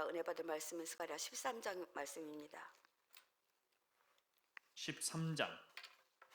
은혜 받을 말씀은 스가랴 13장 말씀입니다. 13장.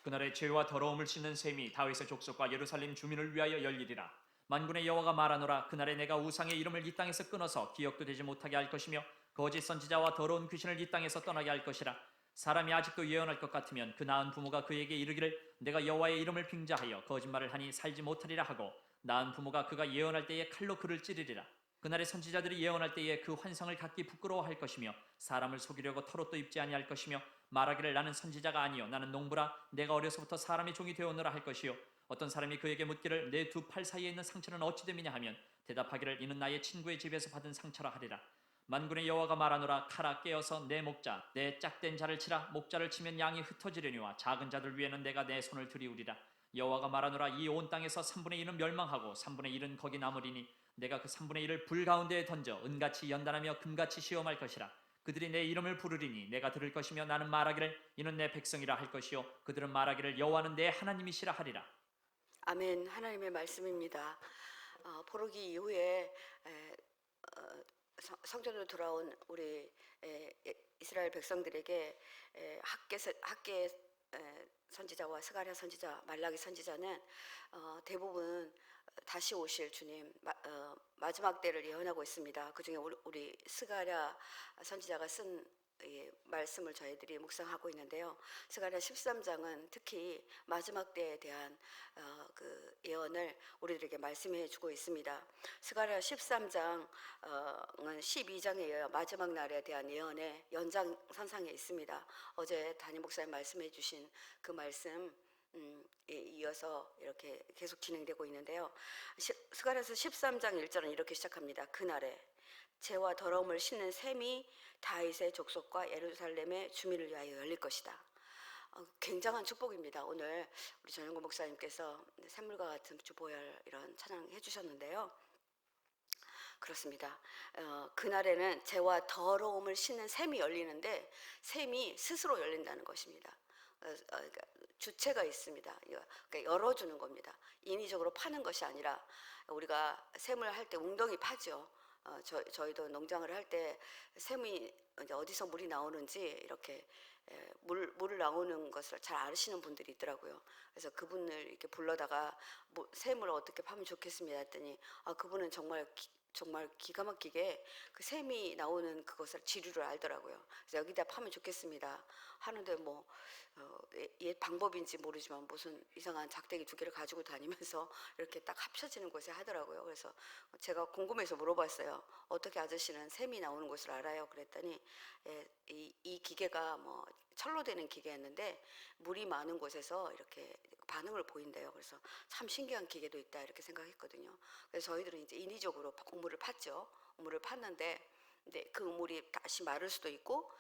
그날에 죄와 더러움을 씻는 셈이 다윗의 족속과 예루살렘 주민을 위하여 열리리라. 만군의 여호와가 말하노라. 그날에 내가 우상의 이름을 이 땅에서 끊어서 기억도 되지 못하게 할 것이며 거짓 선지자와 더러운 귀신을 이 땅에서 떠나게 할 것이라. 사람이 아직도 예언할 것 같으면 그 낳은 부모가 그에게 이르기를 내가 여호와의 이름을 빙자하여 거짓말을 하니 살지 못하리라 하고, 낳은 부모가 그가 예언할 때에 칼로 그를 찌르리라. 그날에 선지자들이 예언할 때에 그 환상을 갖기 부끄러워할 것이며 사람을 속이려고 털옷도 입지 아니할 것이며 말하기를 나는 선지자가 아니요 나는 농부라 내가 어려서부터 사람의 종이 되었노라 할 것이요, 어떤 사람이 그에게 묻기를 내 두 팔 사이에 있는 상처는 어찌 됨이냐 하면 대답하기를 이는 나의 친구의 집에서 받은 상처라 하리라. 만군의 여호와가 말하노라. 카라 깨어서 내 목자 내 짝된 자를 치라. 목자를 치면 양이 흩어지려니와 작은 자들 위에는 내가 내 손을 들이우리라. 여호와가 말하노라. 이 온 땅에서 3분의 1은 멸망하고 3분의 1은 거기 남으리니 내가 그 3분의 1을 불 가운데에 던져 은같이 연단하며 금같이 시험할 것이라. 그들이 내 이름을 부르리니 내가 들을 것이며 나는 말하기를 이는 내 백성이라 할 것이요, 그들은 말하기를 여호와는 내 하나님이시라 하리라. 아멘. 하나님의 말씀입니다. 포로기 이후에 성전으로 돌아온 우리 이스라엘 백성들에게 학계 선지자와 스가랴 선지자, 말라기 선지자는 대부분 다시 오실 주님 마지막 때를 예언하고 있습니다. 그중에 우리 스가랴 선지자가 쓴 말씀을 저희들이 묵상하고 있는데요. 스가랴 13장은 특히 마지막 때에 대한 그 예언을 우리들에게 말씀해 주고 있습니다. 스가랴 13장은 12장에 이어 마지막 날에 대한 예언의 연장선상에 있습니다. 어제 담임 목사님 말씀해 주신 그 말씀 이어서 이렇게 계속 진행되고 있는데요. 스가랴서 13장 1절은 이렇게 시작합니다. 그날에 죄와 더러움을 씻는 셈이 다윗의 족속과 예루살렘의 주민을 위하여 열릴 것이다. 굉장한 축복입니다. 오늘 우리 전영구 목사님께서 샘물과 같은 주보혈 이런 찬양 해주셨는데요. 그렇습니다. 그날에는 죄와 더러움을 씻는 셈이 열리는데 셈이 스스로 열린다는 것입니다. 그러니까 주체가 있습니다. 그러니까 열어주는 겁니다. 인위적으로 파는 것이 아니라 우리가 셈을 할 때 웅덩이 파죠. 저희도 농장을 할 때 샘이 이제 어디서 물이 나오는지 이렇게 물을 나오는 것을 잘 아시는 분들이 있더라고요. 그래서 그분을 이렇게 불러다가 샘을 어떻게 파면 좋겠습니다 했더니 그분은 정말 기가 막히게 그 샘이 나오는 그것을 지류를 알더라고요. 그래서 여기다 파면 좋겠습니다 하는데 방법인지 모르지만 무슨 이상한 작대기 2개를 가지고 다니면서 이렇게 딱 합쳐지는 곳에 하더라고요. 그래서 제가 궁금해서 물어봤어요. 어떻게 아저씨는 샘이 나오는 곳을 알아요? 그랬더니 이 기계가 철로 되는 기계였는데 물이 많은 곳에서 이렇게 반응을 보인대요. 그래서 참 신기한 기계도 있다 이렇게 생각했거든요. 그래서 저희들은 이제 인위적으로 우물을 팠죠. 우물을 팠는데 그 우물이 다시 마를 수도 있고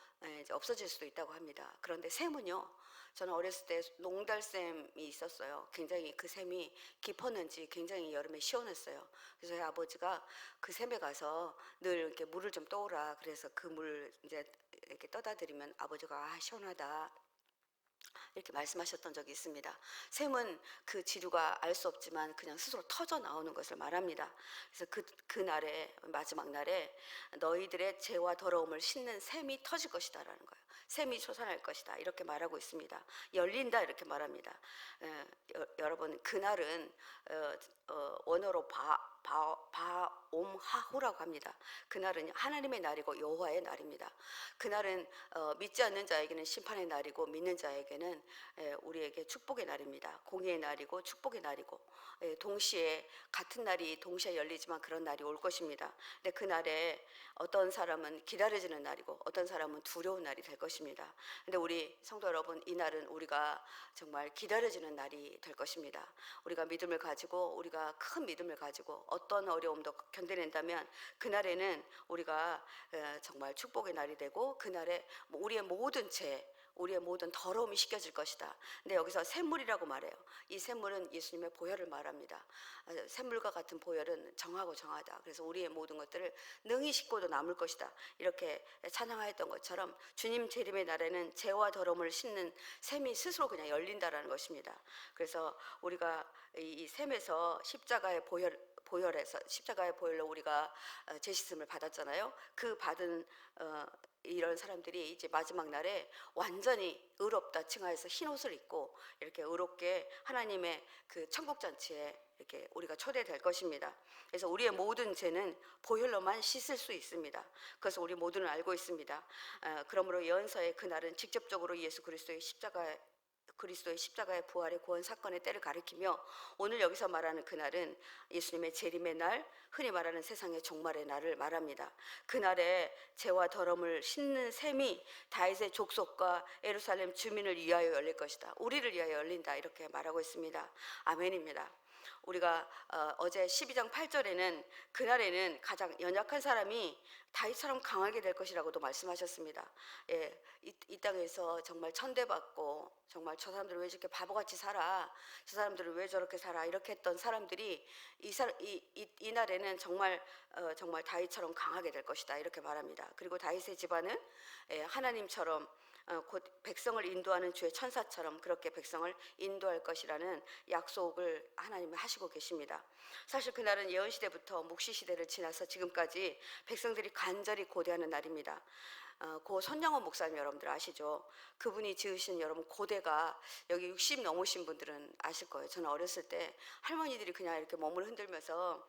이제 없어질 수도 있다고 합니다. 그런데 샘은요, 저는 어렸을 때 농달샘이 있었어요. 굉장히 그 샘이 깊었는지 굉장히 여름에 시원했어요. 그래서 저희 아버지가 그 샘에 가서 늘 이렇게 물을 좀 떠오라. 그래서 그 물 이제 이렇게 떠다 드리면 아버지가 시원하다 이렇게 말씀하셨던 적이 있습니다. 샘은 그 지류가 알 수 없지만 그냥 스스로 터져 나오는 것을 말합니다. 그래서 그 날에, 마지막 날에 너희들의 죄와 더러움을 씻는 샘이 터질 것이다 라는 거예요. 샘이 솟아날 것이다 이렇게 말하고 있습니다. 열린다 이렇게 말합니다. 여러분, 그날은 원어로 바옴하후라고 합니다. 그날은 하나님의 날이고 여호와의 날입니다. 그날은 믿지 않는 자에게는 심판의 날이고 믿는 자에게는 우리에게 축복의 날입니다. 공의의 날이고 축복의 날이고 동시에 같은 날이 동시에 열리지만 그런 날이 올 것입니다. 근데 그 날에 어떤 사람은 기다려지는 날이고 어떤 사람은 두려운 날이 될 것입니다. 근데 우리 성도 여러분, 이 날은 우리가 정말 기다려지는 날이 될 것입니다. 우리가 믿음을 가지고 우리가 큰 믿음을 가지고 어떤 어려움도 견뎌낸다면 그날에는 우리가 정말 축복의 날이 되고 그날에 우리의 모든 죄, 우리의 모든 더러움이 씻겨질 것이다. 근데 여기서 샘물이라고 말해요. 이 샘물은 예수님의 보혈을 말합니다. 샘물과 같은 보혈은 정하고 정하다. 그래서 우리의 모든 것들을 능히 씻고도 남을 것이다. 이렇게 찬양하였던 것처럼 주님 재림의 날에는 죄와 더러움을 씻는 샘이 스스로 그냥 열린다라는 것입니다. 그래서 우리가 이 샘에서 십자가의 보혈에서 십자가의 보혈로 우리가 제시씀을 받았잖아요. 그 받은 이런 사람들이 이제 마지막 날에 완전히 의롭다 칭하여서 흰 옷을 입고 이렇게 의롭게 하나님의 그 천국 잔치에 이렇게 우리가 초대될 것입니다. 그래서 우리의 모든 죄는 보혈로만 씻을 수 있습니다. 그래서 우리 모두는 알고 있습니다. 그러므로 예언서의 그날은 직접적으로 예수 그리스도의 십자가의 부활의 구원 사건의 때를 가리키며, 오늘 여기서 말하는 그날은 예수님의 재림의 날, 흔히 말하는 세상의 종말의 날을 말합니다. 그날에 죄와 더러움을 씻는 셈이 다윗의 족속과 예루살렘 주민을 위하여 열릴 것이다. 우리를 위하여 열린다, 이렇게 말하고 있습니다. 아멘입니다. 우리가 어제 12장 8절에는 그날에는 가장 연약한 사람이 다윗처럼 강하게 될 것이라고도 말씀하셨습니다. 예, 이 땅에서 정말 천대받고 정말 저 사람들은 왜 저렇게 바보같이 살아, 저 사람들은 왜 저렇게 살아, 이렇게 했던 사람들이 이 날에는 정말 다윗처럼 강하게 될 것이다, 이렇게 말합니다. 그리고 다윗의 집안은 하나님처럼 곧 백성을 인도하는 주의 천사처럼 그렇게 백성을 인도할 것이라는 약속을 하나님이 하시고 계십니다. 사실 그날은 예언시대부터 묵시시대를 지나서 지금까지 백성들이 간절히 고대하는 날입니다. 고 손양원 목사님 여러분들 아시죠? 그분이 지으신 여러분 고대가 여기 60 넘으신 분들은 아실 거예요. 저는 어렸을 때 할머니들이 그냥 이렇게 몸을 흔들면서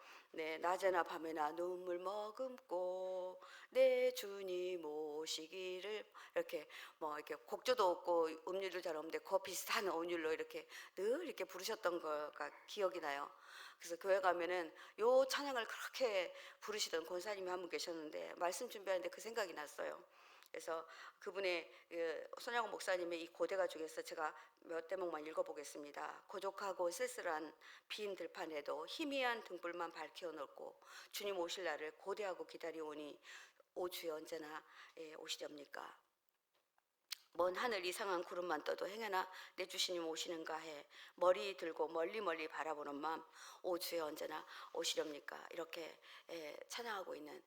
낮에나 밤에나 눈물 머금고 내 주님 오시기를, 이렇게 이렇게 곡조도 없고 음률도 잘 없는데 그 비슷한 음률로 이렇게 늘 이렇게 부르셨던 거가 기억이 나요. 그래서 교회 가면은 요 찬양을 그렇게 부르시던 권사님이 한 분 계셨는데, 말씀 준비하는데 그 생각이 났어요. 그래서 그분의 손양원 목사님의 이 고대가 중에서 제가 몇 대목만 읽어보겠습니다. 고족하고 쓸쓸한 빈 들판에도 희미한 등불만 밝혀 놓고 주님 오실 날을 고대하고 기다리오니 오 주여 언제나 오시렵니까? 먼 하늘 이상한 구름만 떠도 행여나 내 주시님 오시는가 해 머리 들고 멀리 바라보는 마음, 오 주여 언제나 오시렵니까? 이렇게 찬양하고 있는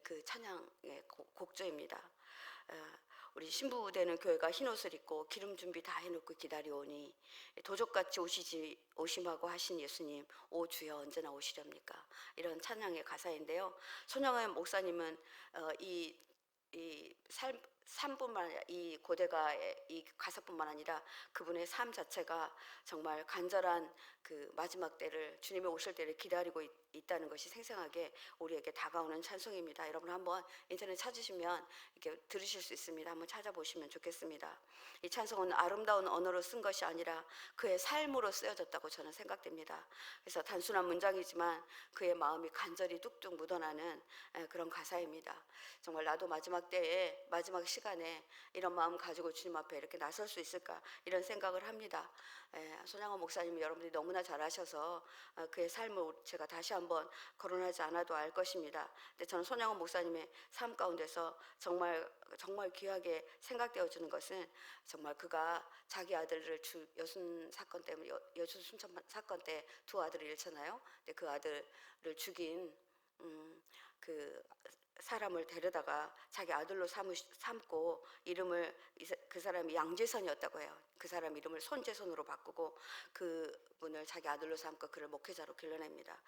그 찬양의 곡조입니다. 우리 신부되는 교회가 흰옷을 입고 기름 준비 다 해놓고 기다려오니 도적같이 오심하고 하신 예수님, 오 주여 언제나 오시렵니까? 이런 찬양의 가사인데요. 손영은 목사님은 이 삶뿐만 아니라 이 고대가 이 가사뿐만 아니라 그분의 삶 자체가 정말 간절한 그 마지막 때를, 주님의 오실 때를 기다리고 있다는 것이 생생하게 우리에게 다가오는 찬송입니다. 여러분 한번 인터넷 찾으시면 이렇게 들으실 수 있습니다. 한번 찾아보시면 좋겠습니다. 이 찬송은 아름다운 언어로 쓴 것이 아니라 그의 삶으로 쓰여졌다고 저는 생각됩니다. 그래서 단순한 문장이지만 그의 마음이 간절히 뚝뚝 묻어나는 그런 가사입니다. 정말 나도 마지막 때에 마지막 시간에 이런 마음 가지고 주님 앞에 이렇게 나설 수 있을까, 이런 생각을 합니다. 손양원 목사님이 여러분들이 너무나 잘 아셔서 그의 삶을 제가 다시 한번 거론하지 않아도 알 것입니다. 근데 저는 손양원 목사님의 삶 가운데서 정말 귀하게 생각되어지는 것은, 정말 그가 자기 아들을 여순 사건 때문에 여순 순천 사건 때 두 아들을 잃잖아요. 근데 그 아들을 죽인 그 사람을 데려다가 자기 아들로 삼고 이름을, 그 사람이 양재선이었다고 해요. 그 사람 이름을 손재선으로 바꾸고 그분을 자기 아들로 삼고 그를 목회자로 길러냅니다.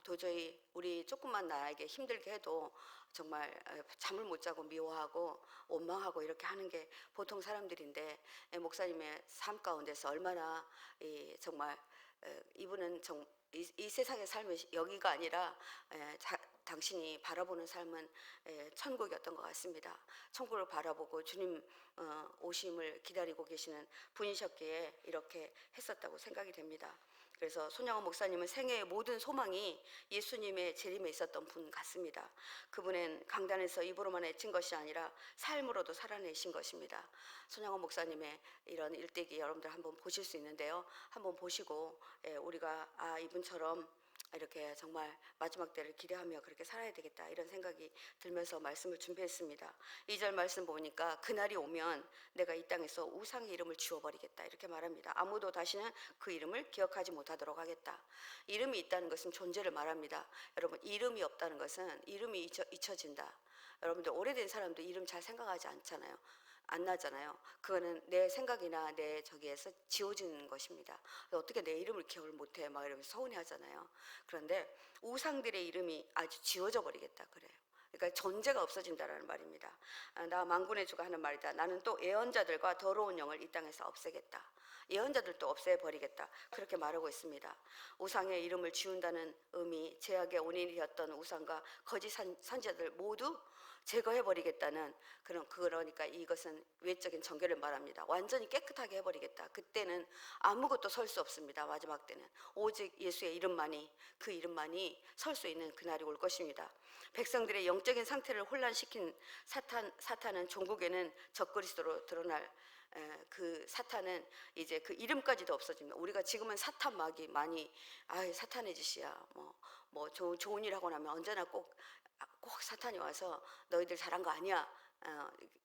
도저히 우리 조금만 나에게 힘들게 해도 정말 잠을 못 자고 미워하고 원망하고 이렇게 하는 게 보통 사람들인데, 목사님의 삶 가운데서 얼마나 정말 이분은 이 세상의 삶은 여기가 아니라 당신이 바라보는 삶은 천국이었던 것 같습니다. 천국을 바라보고 주님 오심을 기다리고 계시는 분이셨기에 이렇게 했었다고 생각이 됩니다. 그래서 손양원 목사님은 생애의 모든 소망이 예수님의 재림에 있었던 분 같습니다. 그분은 강단에서 입으로만 외친 것이 아니라 삶으로도 살아내신 것입니다. 손양원 목사님의 이런 일대기 여러분들 한번 보실 수 있는데요. 한번 보시고 우리가 이분처럼 이렇게 정말 마지막 때를 기대하며 그렇게 살아야 되겠다, 이런 생각이 들면서 말씀을 준비했습니다. 2절 말씀 보니까 그날이 오면 내가 이 땅에서 우상의 이름을 지워버리겠다, 이렇게 말합니다. 아무도 다시는 그 이름을 기억하지 못하도록 하겠다. 이름이 있다는 것은 존재를 말합니다. 여러분, 이름이 없다는 것은 이름이 잊혀진다. 여러분들 오래된 사람도 이름 잘 생각하지 않잖아요. 안 나잖아요. 그거는 내 생각이나 내 저기에서 지워지는 것입니다. 어떻게 내 이름을 기억을 못해? 막 이러면서 서운해하잖아요. 그런데 우상들의 이름이 아주 지워져 버리겠다 그래요. 그러니까 존재가 없어진다라는 말입니다. 나 만군의 주가 하는 말이다. 나는 또 예언자들과 더러운 영을 이 땅에서 없애겠다. 예언자들도 없애버리겠다. 그렇게 말하고 있습니다. 우상의 이름을 지운다는 의미, 제약의 원인이 되었던 우상과 거짓 선지자들 모두 제거해버리겠다는 그러니까 이것은 외적인 정결을 말합니다. 완전히 깨끗하게 해버리겠다. 그때는 아무것도 설 수 없습니다. 마지막 때는 오직 예수의 이름만이, 그 이름만이 설 수 있는 그날이 올 것입니다. 백성들의 영적인 상태를 혼란시킨 사탄은 종국에는 적그리스도로 드러날 그 사탄은 이제 그 이름까지도 없어집니다. 우리가 지금은 사탄 막이 많이 사탄의 짓이야. 뭐 좋은 일 하고 나면 언제나 꼭 사탄이 와서 너희들 잘한 거 아니야.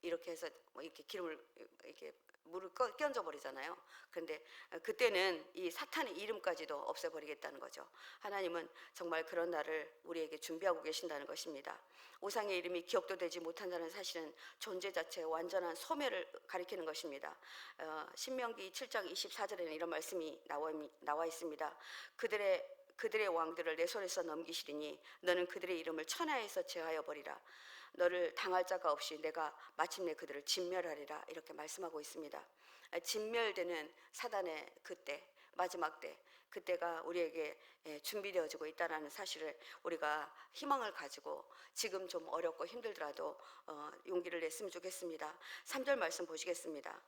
이렇게 해서 뭐 이렇게 기름을 이렇게 물을 끼얹어 버리잖아요. 그런데 그때는 이 사탄의 이름까지도 없애버리겠다는 거죠. 하나님은 정말 그런 날을 우리에게 준비하고 계신다는 것입니다. 우상의 이름이 기억도 되지 못한다는 사실은 존재 자체의 완전한 소멸을 가리키는 것입니다. 신명기 7장 24절에는 이런 말씀이 나와 있습니다. 그들의 왕들을 내 손에서 넘기시리니 너는 그들의 이름을 천하에서 제하여 버리라. 너를 당할 자가 없이 내가 마침내 그들을 진멸하리라. 이렇게 말씀하고 있습니다. 진멸되는 사단의 그때, 마지막 때, 그때가 우리에게 준비되어지고 있다는 사실을 우리가 희망을 가지고 지금 좀 어렵고 힘들더라도 용기를 냈으면 좋겠습니다. 3절 말씀 보시겠습니다.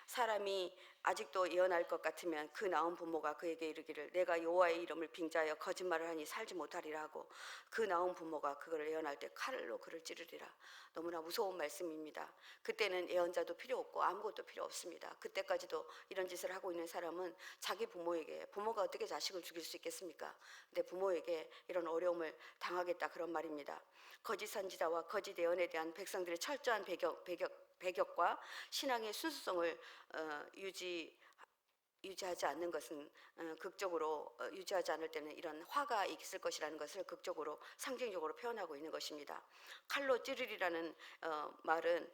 사람이 아직도 예언할 것 같으면 그 나온 부모가 그에게 이르기를 내가 여호와의 이름을 빙자하여 거짓말을 하니 살지 못하리라 하고 그 나온 부모가 그거를 예언할 때 칼로 그를 찌르리라. 너무나 무서운 말씀입니다. 그때는 예언자도 필요 없고 아무것도 필요 없습니다. 그때까지도 이런 짓을 하고 있는 사람은 자기 부모가 어떻게 자식을 죽일 수 있겠습니까? 근데 부모에게 이런 어려움을 당하겠다 그런 말입니다. 거짓 선지자와 거짓 예언에 대한 백성들의 철저한 배격과 신앙의 순수성을 유지하지 않는 것은 극적으로 유지하지 않을 때는 이런 화가 있을 것이라는 것을 극적으로 상징적으로 표현하고 있는 것입니다. 칼로 찌르리라는 말은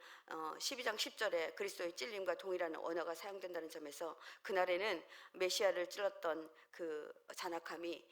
12장 10절에 그리스도의 찔림과 동일한 언어가 사용된다는 점에서 그날에는 메시아를 찔렀던 그 잔악함이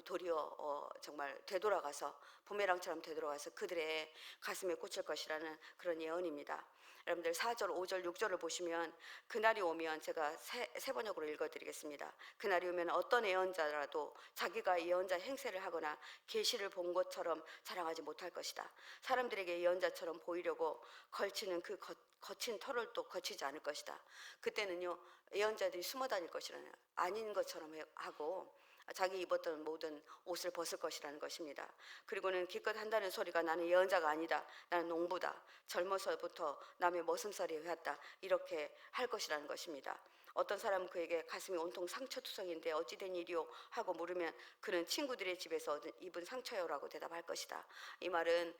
도리어 정말 되돌아가서 부메랑처럼 되돌아가서 그들의 가슴에 꽂힐 것이라는 그런 예언입니다. 여러분들 4절, 5절, 6절을 보시면 그날이 오면 제가 세 번역으로 읽어드리겠습니다. 그날이 오면 어떤 예언자라도 자기가 예언자 행세를 하거나 계시를 본 것처럼 자랑하지 못할 것이다. 사람들에게 예언자처럼 보이려고 걸치는 그 거친 털을 또 거치지 않을 것이다. 그때는요 예언자들이 숨어 다닐 것이라는 아닌 것처럼 하고 자기 입었던 모든 옷을 벗을 것이라는 것입니다. 그리고는 기껏 한다는 소리가 나는 예언자가 아니다. 나는 농부다. 젊어서부터 남의 머슴살이 해왔다. 이렇게 할 것이라는 것입니다. 어떤 사람은 그에게 가슴이 온통 상처투성인데 어찌 된 일이오 하고 물으면 그는 친구들의 집에서 입은 상처요라고 대답할 것이다. 이 말은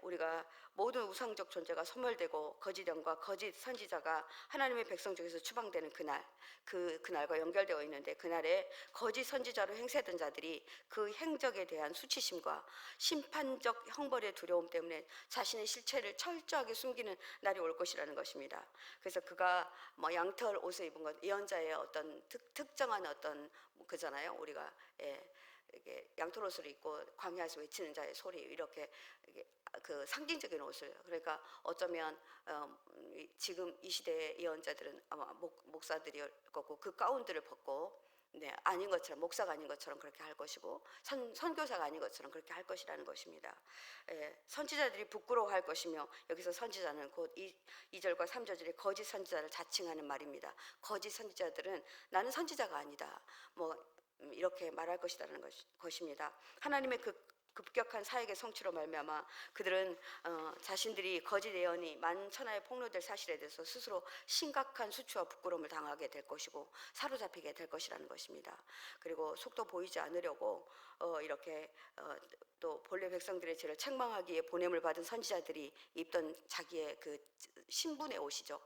우리가 모든 우상적 존재가 소멸되고 거짓 영과 거짓 선지자가 하나님의 백성 중에서 추방되는 그날과 연결되어 있는데 그날에 거짓 선지자로 행세하던 자들이 그 행적에 대한 수치심과 심판적 형벌의 두려움 때문에 자신의 실체를 철저하게 숨기는 날이 올 것이라는 것입니다. 그래서 그가 뭐 양털 옷을 입은 것 예언자의 어떤 특정한 어떤 그잖아요. 우리가 이게 양털 옷을 입고 광야에서 외치는 자의 소리 이렇게 그 상징적인 옷을 그러니까 어쩌면 지금 이 시대의 예언자들은 아마 목사들일 거고 그 가운들을 벗고 아닌 것처럼 목사가 아닌 것처럼 그렇게 할 것이고 선교사가 아닌 것처럼 그렇게 할 것이라는 것입니다. 선지자들이 부끄러워할 것이며 여기서 선지자는 곧 2절과 3절에 거짓 선지자를 자칭하는 말입니다. 거짓 선지자들은 나는 선지자가 아니다. 뭐 이렇게 말할 것이라는 것입니다. 하나님의 급격한 사역의 성취로 말미암아 그들은 자신들이 거짓 예언이 만천하에 폭로될 사실에 대해서 스스로 심각한 수치와 부끄러움을 당하게 될 것이고 사로잡히게 될 것이라는 것입니다. 그리고 속도 보이지 않으려고 이렇게 또 본래 백성들의 죄를 책망하기에 보냄을 받은 선지자들이 입던 자기의 그 신분의 옷이죠.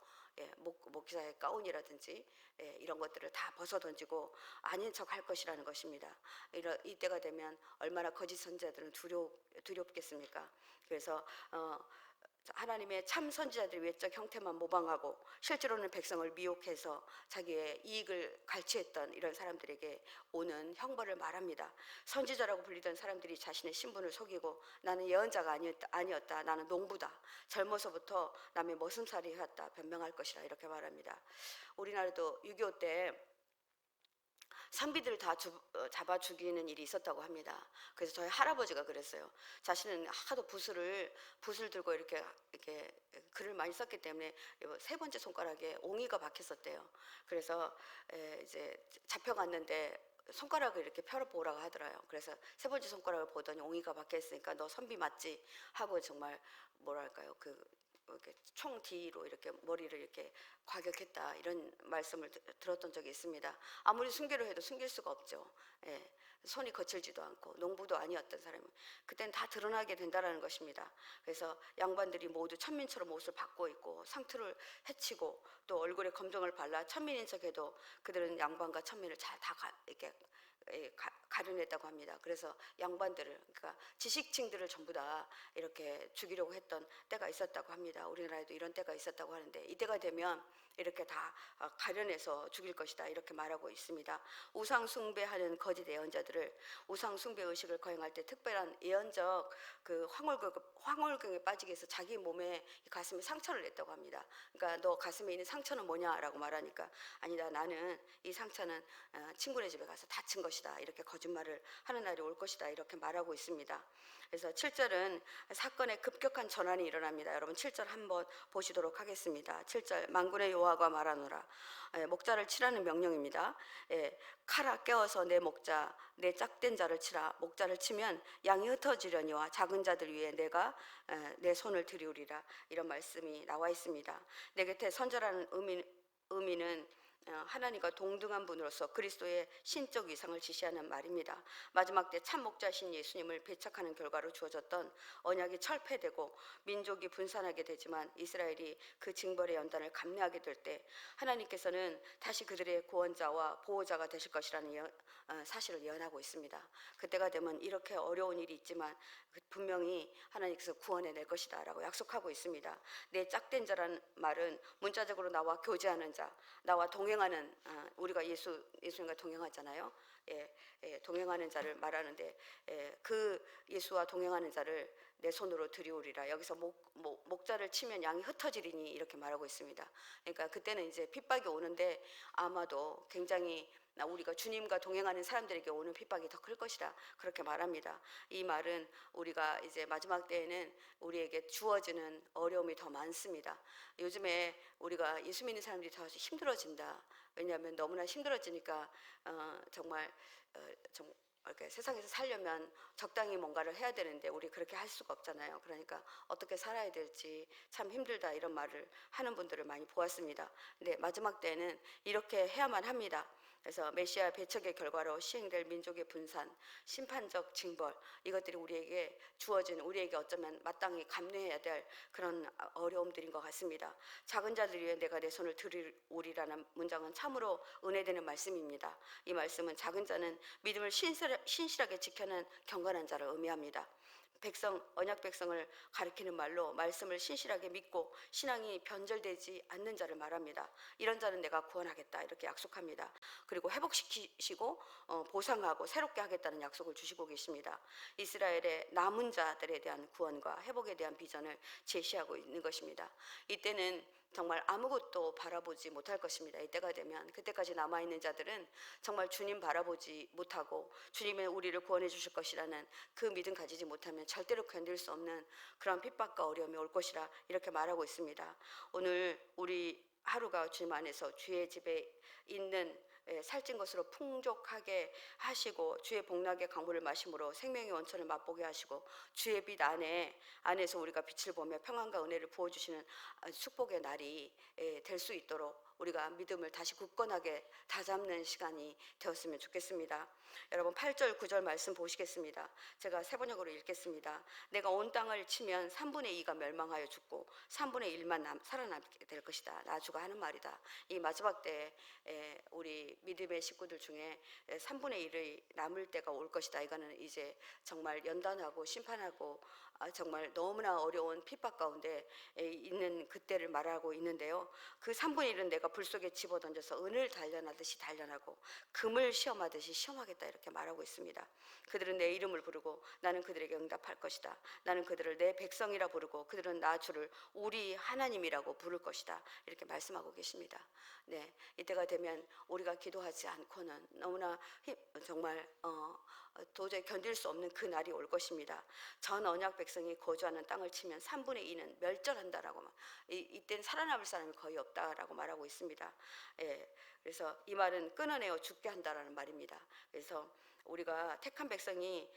목사의 가운이라든지 이런 것들을 다 벗어 던지고 아닌 척 할 것이라는 것입니다. 이때가 되면 얼마나 거짓 선지자들은 두렵겠습니까? 그래서 하나님의 참 선지자들의 외적 형태만 모방하고 실제로는 백성을 미혹해서 자기의 이익을 갈취했던 이런 사람들에게 오는 형벌을 말합니다. 선지자라고 불리던 사람들이 자신의 신분을 속이고 나는 예언자가 아니었다. 나는 농부다. 젊어서부터 남의 머슴살이 해왔다. 변명할 것이라 이렇게 말합니다. 우리나라도 6.25 때 선비들을 다 잡아 죽이는 일이 있었다고 합니다. 그래서 저희 할아버지가 그랬어요. 자신은 하도 붓을 들고 이렇게 글을 많이 썼기 때문에 세 번째 손가락에 옹이가 박혔었대요. 그래서 이제 잡혀갔는데 손가락을 이렇게 펴보라고 하더라고요. 그래서 세 번째 손가락을 보더니 옹이가 박혀 있으니까 너 선비 맞지? 하고 정말 뭐랄까요, 이렇게 총 뒤로 이렇게 머리를 이렇게 과격했다 이런 말씀을 들었던 적이 있습니다. 아무리 순교를 해도 숨길 수가 없죠. 예, 손이 거칠지도 않고 농부도 아니었던 사람이 그때는 다 드러나게 된다라는 것입니다. 그래서 양반들이 모두 천민처럼 옷을 바꿔 입고 상투를 헤치고 또 얼굴에 검정을 발라 천민인 척해도 그들은 양반과 천민을 잘 다 이렇게 가려냈다고 합니다. 그래서 양반들을, 그러니까 지식층들을 전부 다 이렇게 죽이려고 했던 때가 있었다고 합니다. 우리나라에도 이런 때가 있었다고 하는데 이때가 되면 이렇게 다 가려내서 죽일 것이다 이렇게 말하고 있습니다. 우상 숭배하는 거짓 예언자들을 우상 숭배 의식을 거행할 때 특별한 예언적 그 황홀경에 빠지게 해서 자기 몸에 가슴에 상처를 냈다고 합니다. 그러니까 너 가슴에 있는 상처는 뭐냐라고 말하니까 아니다, 나는 이 상처는 친구네 집에 가서 다친 것이다 이렇게 거짓말을 하는 날이 올 것이다 이렇게 말하고 있습니다. 그래서 7절은 사건의 급격한 전환이 일어납니다. 여러분 7절 한번 보시도록 하겠습니다. 7절 만군의 여호와가 말하노라. 목자를 치라는 명령입니다. 칼아 깨어서 내 목자 내 짝된 자를 치라. 목자를 치면 양이 흩어지려니와 작은 자들 위에 내가 내 손을 들이우리라. 이런 말씀이 나와 있습니다. 내 곁에 선저라는 의미는 하나님과 동등한 분으로서 그리스도의 신적 위상을 지시하는 말입니다. 마지막 때 참 목자신 예수님을 배척하는 결과로 주어졌던 언약이 철폐되고 민족이 분산하게 되지만 이스라엘이 그 징벌의 연단을 감내하게 될 때 하나님께서는 다시 그들의 구원자와 보호자가 되실 것이라는 사실을 예언하고 있습니다. 그때가 되면 이렇게 어려운 일이 있지만 분명히 하나님께서 구원해낼 것이다 라고 약속하고 있습니다. 내 짝된 자라는 말은 문자적으로 나와 교제하는 자, 나와 동행하는, 우리가 예수님과 동행하잖아요. 동행하는 자를 말하는데 그 예수와 동행하는 자를 내 손으로 들이우리라. 여기서 목자를 치면 양이 흩어지리니 이렇게 말하고 있습니다. 그러니까 그때는 이제 핍박이 오는데 아마도 굉장히 우리가 주님과 동행하는 사람들에게 오는 핍박이 더 클 것이라 그렇게 말합니다. 이 말은 우리가 이제 마지막 때에는 우리에게 주어지는 어려움이 더 많습니다. 요즘에 우리가 예수 믿는 사람들이 더 힘들어진다. 왜냐하면 너무나 힘들어지니까 정말 이렇게 세상에서 살려면 적당히 뭔가를 해야 되는데 우리 그렇게 할 수가 없잖아요. 그러니까 어떻게 살아야 될지 참 힘들다 이런 말을 하는 분들을 많이 보았습니다. 근데 마지막 때는 이렇게 해야만 합니다. 그래서 메시아 배척의 결과로 시행될 민족의 분산, 심판적 징벌, 이것들이 우리에게 주어진, 우리에게 어쩌면 마땅히 감내해야 될 그런 어려움들인 것 같습니다. 작은 자들 위해 내가 내 손을 들이우리라는 문장은 참으로 은혜되는 말씀입니다. 이 말씀은 작은 자는 믿음을 신실하게 지켜낸 경건한 자를 의미합니다. 언약 백성을 가리키는 말로 말씀을 신실하게 믿고 신앙이 변절되지 않는 자를 말합니다. 이런 자는 내가 구원하겠다 이렇게 약속합니다. 그리고 회복시키시고 보상하고 새롭게 하겠다는 약속을 주시고 계십니다. 이스라엘의 남은 자들에 대한 구원과 회복에 대한 비전을 제시하고 있는 것입니다. 이때는 정말 아무것도 바라보지 못할 것입니다. 이때가 되면 그때까지 남아있는 자들은 정말 주님 바라보지 못하고 주님의 우리를 구원해 주실 것이라는 그 믿음 가지지 못하면 절대로 견딜 수 없는 그런 핍박과 어려움이 올 것이라 이렇게 말하고 있습니다. 오늘 우리 하루가 주님 안에서 주의 집에 있는 살찐 것으로 풍족하게 하시고 주의 복락의 강물을 마심으로 생명의 원천을 맛보게 하시고 주의 빛 안에서 우리가 빛을 보며 평안과 은혜를 부어주시는 축복의 날이 될 수 있도록 우리가 믿음을 다시 굳건하게 다잡는 시간이 되었으면 좋겠습니다. 여러분 8절 9절 말씀 보시겠습니다. 제가 세번역으로 읽겠습니다. 내가 온 땅을 치면 3분의 2가 멸망하여 죽고 3분의 1만 살아남게 될 것이다. 나주가 하는 말이다. 이 마지막 때 우리 믿음의 식구들 중에 3분의 1이 남을 때가 올 것이다. 이거는 이제 정말 연단하고 심판하고 정말 너무나 어려운 핍박 가운데 있는 그때를 말하고 있는데요. 그 3분의 1은 내가 불 속에 집어던져서 은을 단련하듯이 단련하고 금을 시험하듯이 시험하겠다 이렇게 말하고 있습니다. 그들은 내 이름을 부르고 나는 그들에게 응답할 것이다. 나는 그들을 내 백성이라 부르고 그들은 나 주를 우리 하나님이라고 부를 것이다. 이렇게 말씀하고 계십니다. 네, 이때가 되면 우리가 기도하지 않고는 너무나 정말 도저히 견딜 수 없는 그 날이 올 것입니다. 전 언약 백성이 거주하는 땅을 치면 3분의 2는 멸절한다라고 이때는 살아남을 사람이 거의 없다라고 말하고 있습니다. 예, 그래서 이 말은 끊어내어 죽게 한다라는 말입니다. 그래서 우리가 택한 백성이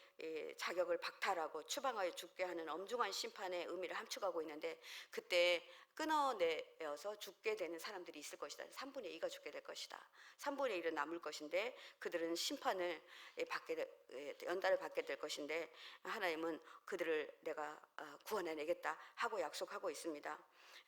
자격을 박탈하고 추방하여 죽게 하는 엄중한 심판의 의미를 함축하고 있는데 그때 끊어내어서 죽게 되는 사람들이 있을 것이다. 3분의 2가 죽게 될 것이다. 3분의 1은 남을 것인데 그들은 심판을 연단을 받게 될 것인데 하나님은 그들을 내가 구원해내겠다 하고 약속하고 있습니다.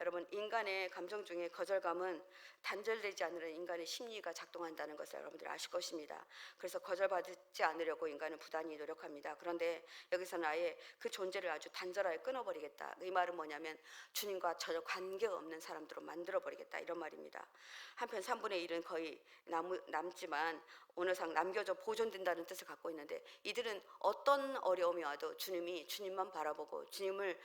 여러분, 인간의 감정 중에 거절감은 단절되지 않으려는 인간의 심리가 작동한다는 것을 여러분들이 아실 것입니다. 그래서 거절받지 않으려고 인간은 부단히 노력합니다. 그런데 여기서는 아예 그 존재를 아주 단절하게 끊어버리겠다. 이 말은 뭐냐면 주님과 전혀 관계가 없는 사람들로 만들어버리겠다 이런 말입니다. 한편 3분의 1은 거의 남지만 언어상 남겨져 보존된다는 뜻을 갖고 있는데 이들은 어떤 어려움이 와도 주님만 바라보고 주님을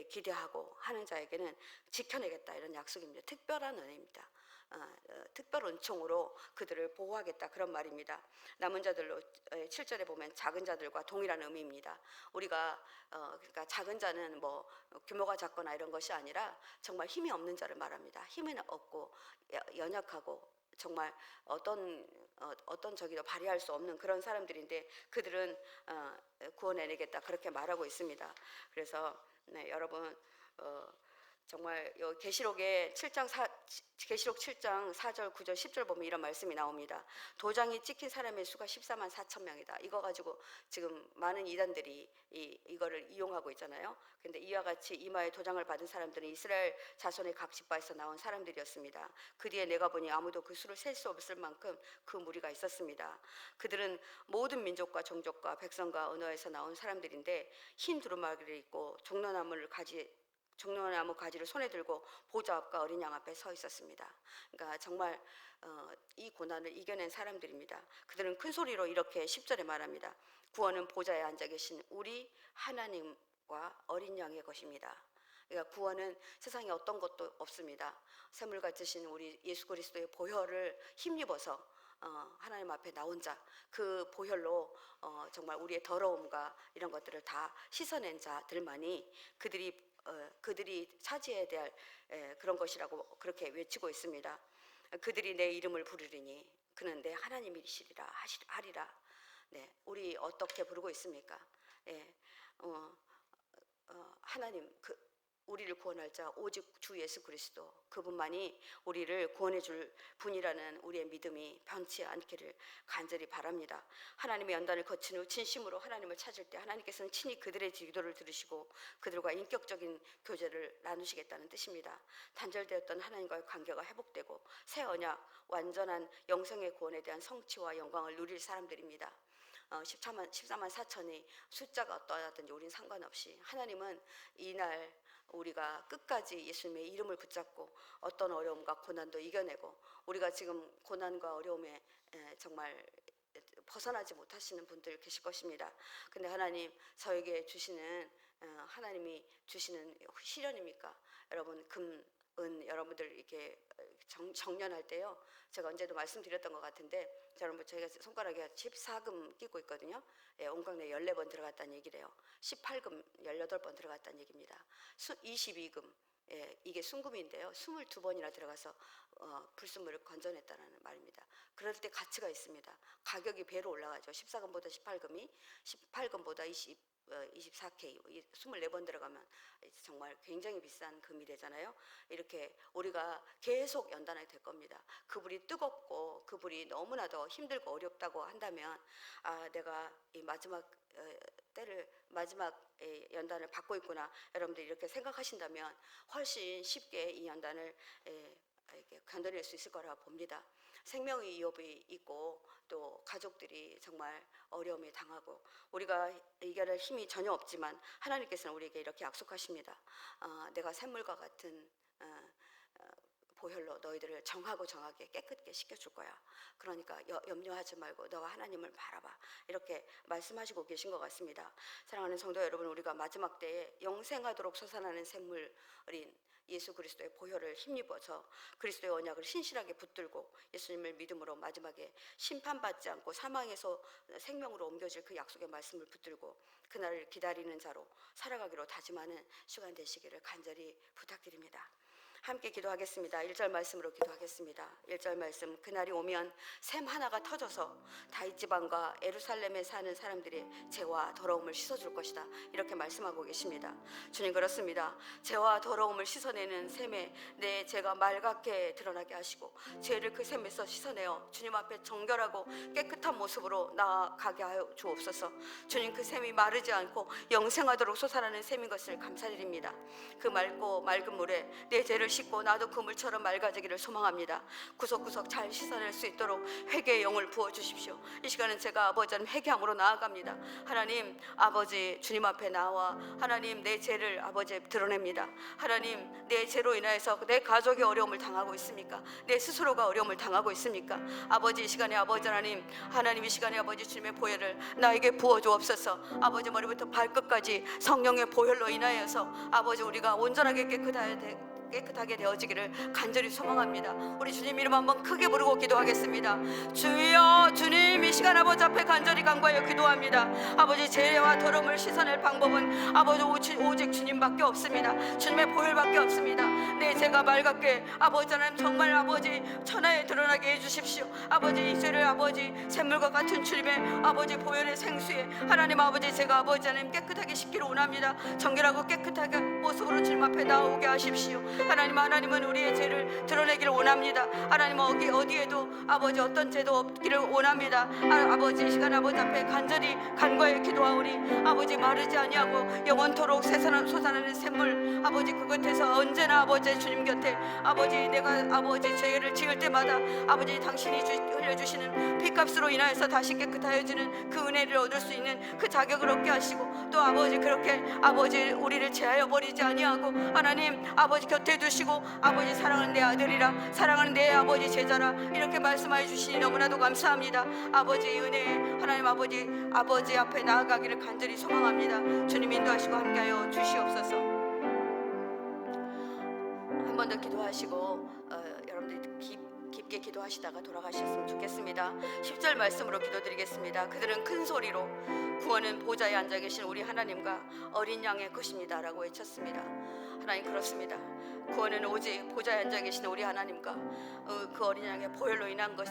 기대하고 하는 자에게는 지켜내겠다 이런 약속입니다. 특별한 은혜입니다. 특별 은총으로 그들을 보호하겠다 그런 말입니다. 남은 자들로 7절에 보면 작은 자들과 동일한 의미입니다. 우리가 그러니까 작은 자는 뭐 규모가 작거나 이런 것이 아니라 정말 힘이 없는 자를 말합니다. 힘이 없고 연약하고 정말 어떤 저기도 발휘할 수 없는 그런 사람들인데 그들은 구원해내겠다 그렇게 말하고 있습니다. 그래서 네, 여러분 정말 계시록에 계시록 7장 4절 9절 10절 보면 이런 말씀이 나옵니다. 도장이 찍힌 사람의 수가 14만 4천 명이다. 이거 가지고 지금 많은 이단들이 이거를 이용하고 있잖아요. 근데 이와 같이 이마에 도장을 받은 사람들은 이스라엘 자손의 각 지파에서 나온 사람들이었습니다. 그 뒤에 내가 보니 아무도 그 수를 셀 수 없을 만큼 그 무리가 있었습니다. 그들은 모든 민족과 종족과 백성과 언어에서 나온 사람들인데 흰 두루마기를 입고 종려나무 가지를 손에 들고 보좌 앞과 어린 양 앞에 서 있었습니다. 그러니까 정말 이 고난을 이겨낸 사람들입니다. 그들은 큰 소리로 이렇게 10절에 말합니다. 구원은 보좌에 앉아 계신 우리 하나님과 어린 양의 것입니다. 그러니까 구원은 세상에 어떤 것도 없습니다. 샘물 같으신 우리 예수 그리스도의 보혈을 힘입어서 하나님 앞에 나온 자, 그 보혈로 정말 우리의 더러움과 이런 것들을 다 씻어낸 자들만이 그들이 차지해야 될 그런 것이라고 그렇게 외치고 있습니다. 그들이 내 이름을 부르리니 그는 내 하나님이시리라 하리라. 네, 우리 어떻게 부르고 있습니까? 예, 하나님 우리를 구원할 자 오직 주 예수 그리스도 그분만이 우리를 구원해 줄 분이라는 우리의 믿음이 변치 않기를 간절히 바랍니다. 하나님의 연단을 거친 후 진심으로 하나님을 찾을 때 하나님께서는 친히 그들의 기도를 들으시고 그들과 인격적인 교제를 나누시겠다는 뜻입니다. 단절되었던 하나님과의 관계가 회복되고 새 언약 완전한 영생의 구원에 대한 성취와 영광을 누릴 사람들입니다. 14만 4천이 숫자가 어떠하든지 우린 상관없이 하나님은 이날 우리가 끝까지 예수님의 이름을 붙잡고 어떤 어려움과 고난도 이겨내고 우리가 지금 고난과 어려움에 정말 벗어나지 못하시는 분들 계실 것입니다. 근데 하나님 저에게 주시는 하나님이 주시는 시련입니까? 여러분 은 여러분들 이렇게 정년할 때요. 제가 언제도 말씀드렸던 것 같은데 여러분 저희가 손가락에 14금 끼고 있거든요. 온강내 14번 들어갔다는 얘기래요. 18금 18번 들어갔다는 얘기입니다. 22금 이게 순금인데요. 22번이나 들어가서 불순물을 건져냈다는 말입니다. 그럴 때 가치가 있습니다. 가격이 배로 올라가죠. 14금보다 18금이 18금보다 24K 24번 들어가면 정말 굉장히 비싼 금이 되잖아요. 이렇게 우리가 계속 연단하게 될 겁니다. 그 불이 뜨겁고 그 불이 너무나 더 힘들고 어렵다고 한다면 내가 이 마지막 연단을 받고 있구나 여러분들 이렇게 생각하신다면 훨씬 쉽게 이 연단을 이렇게 견뎌낼 수 있을 거라 봅니다. 생명의 위협이 있고 또 가족들이 정말 어려움에 당하고 우리가 이겨낼 힘이 전혀 없지만 하나님께서는 우리에게 이렇게 약속하십니다. 내가 샘물과 같은 보혈로 너희들을 정하게 깨끗게 씻겨줄 거야. 그러니까 염려하지 말고 너와 하나님을 바라봐. 이렇게 말씀하시고 계신 것 같습니다. 사랑하는 성도 여러분, 우리가 마지막 때에 영생하도록 솟아나는 샘물인 예수 그리스도의 보혈을 힘입어서 그리스도의 언약을 신실하게 붙들고 예수님을 믿음으로 마지막에 심판받지 않고 사망에서 생명으로 옮겨질 그 약속의 말씀을 붙들고 그날을 기다리는 자로 살아가기로 다짐하는 시간 되시기를 간절히 부탁드립니다. 함께 기도하겠습니다. 1절 말씀으로 기도하겠습니다. 1절 말씀, 그날이 오면 샘 하나가 터져서 다윗 지방과 예루살렘에 사는 사람들의 죄와 더러움을 씻어줄 것이다. 이렇게 말씀하고 계십니다. 주님, 그렇습니다. 죄와 더러움을 씻어내는 샘에 내 죄가 맑게 드러나게 하시고 죄를 그 샘에서 씻어내어 주님 앞에 정결하고 깨끗한 모습으로 나아가게 하여 주옵소서. 주님, 그 샘이 마르지 않고 영생하도록 솟아나는 샘인 것을 감사드립니다. 그 맑고 맑은 물에 내 죄를 씻고 나도 그 물처럼 맑아지기를 소망합니다. 구석구석 잘 씻어낼 수 있도록 회개의 영을 부어주십시오. 이 시간은 제가 아버지 하나님 회개함으로 나아갑니다. 하나님, 아버지 주님 앞에 나와 하나님 내 죄를 아버지 드러냅니다. 하나님, 내 죄로 인하여서 내 가족이 어려움을 당하고 있습니까? 내 스스로가 어려움을 당하고 있습니까? 아버지, 이 시간에 아버지 하나님 이 시간에 아버지 주님의 보혈을 나에게 부어주옵소서. 아버지, 머리부터 발끝까지 성령의 보혈로 인하여서 아버지 우리가 온전하게 깨끗하게 되어지기를 간절히 소망합니다. 우리 주님 이름 한번 크게 부르고 기도하겠습니다. 주여, 주님, 이 시간 아버지 앞에 간절히 간구하여 기도합니다. 아버지, 죄와 더러움을 씻어낼 방법은 아버지 오직 주님밖에 없습니다. 주님의 보혈밖에 없습니다. 내 죄가 맑게 아버지 하나님 정말 아버지 천하에 드러나게 해주십시오. 아버지, 이 죄를 아버지 샘물과 같은 주님의 아버지 보혈의 생수에 하나님 아버지 제가 아버지 하나님 깨끗하게 씻기를 원합니다. 정결하고 깨끗하게 모습으로 주님 앞에 나오게 하십시오. 하나님은 우리의 죄를 드러내기를 원합니다. 하나님, 어디에도 아버지 어떤 죄도 없기를 원합니다. 아버지, 이 시간 아버지 앞에 간절히 간구하여 기도하오니 아버지 마르지 아니하고 영원토록 솟아나는 샘물 아버지 그곳에서 언제나 아버지 주님 곁에 아버지 내가 아버지 죄를 지을 때마다 아버지 당신이 흘려주시는 피값으로 인하여서 다시 깨끗하여지는 그 은혜를 얻을 수 있는 그 자격을 얻게 하시고 또 아버지 그렇게 아버지 우리를 제하여 버리지 아니하고 하나님 아버지 곁에 두시고 아버지 사랑하는 내 아들이라 사랑하는 내 아버지 제자라 이렇게 말씀하여 주시니 너무나도 감사합니다. 아버지의 은혜에 하나님 아버지 앞에 나아가기를 간절히 소망합니다. 주님 인도하시고 함께하여 주시옵소서. 한 번 더 기도하시고 여러분들이 깊게 기도하시다가 돌아가셨으면 좋겠습니다. 10절 말씀으로 기도드리겠습니다. 그들은 큰 소리로 구원은 보좌에 앉아 계신 우리 하나님과 어린 양의 것입니다 라고 외쳤습니다. 하나님, 그렇습니다. 구원은 오직 보좌에 앉아 계신 우리 하나님과 그 어린 양의 보혈로 인한 것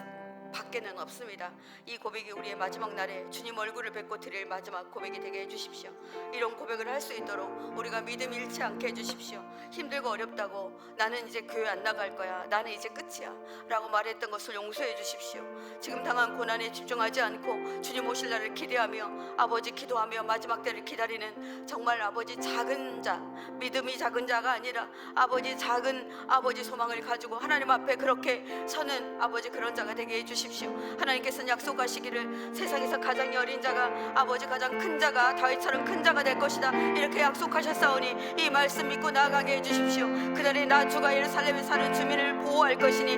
밖에는 없습니다. 이 고백이 우리의 마지막 날에 주님 얼굴을 뵙고 드릴 마지막 고백이 되게 해주십시오. 이런 고백을 할 수 있도록 우리가 믿음 잃지 않게 해주십시오. 힘들고 어렵다고 나는 이제 교회 안 나갈 거야, 나는 이제 끝이야 라고 말했던 것을 용서해 주십시오. 지금 당한 고난에 집중하지 않고 주님 오실 날을 기대하며 아버지 기도하며 마지막 때를 기다리는 정말 아버지 작은 자, 믿음이 작은 자가 아니라 아버지 작은 아버지 소망을 가지고 하나님 앞에 그렇게 서는 아버지 그런 자가 되게 해주십시오. 하나님께서는 약속하시기를 세상에서 가장 어린 자가 아버지 가장 큰 자가 다윗처럼 큰 자가 될 것이다 이렇게 약속하셨사오니 이 말씀 믿고 나아가게 해주십시오. 그날에 나 주가 예루살렘에 사는 주민을 보호할 것이니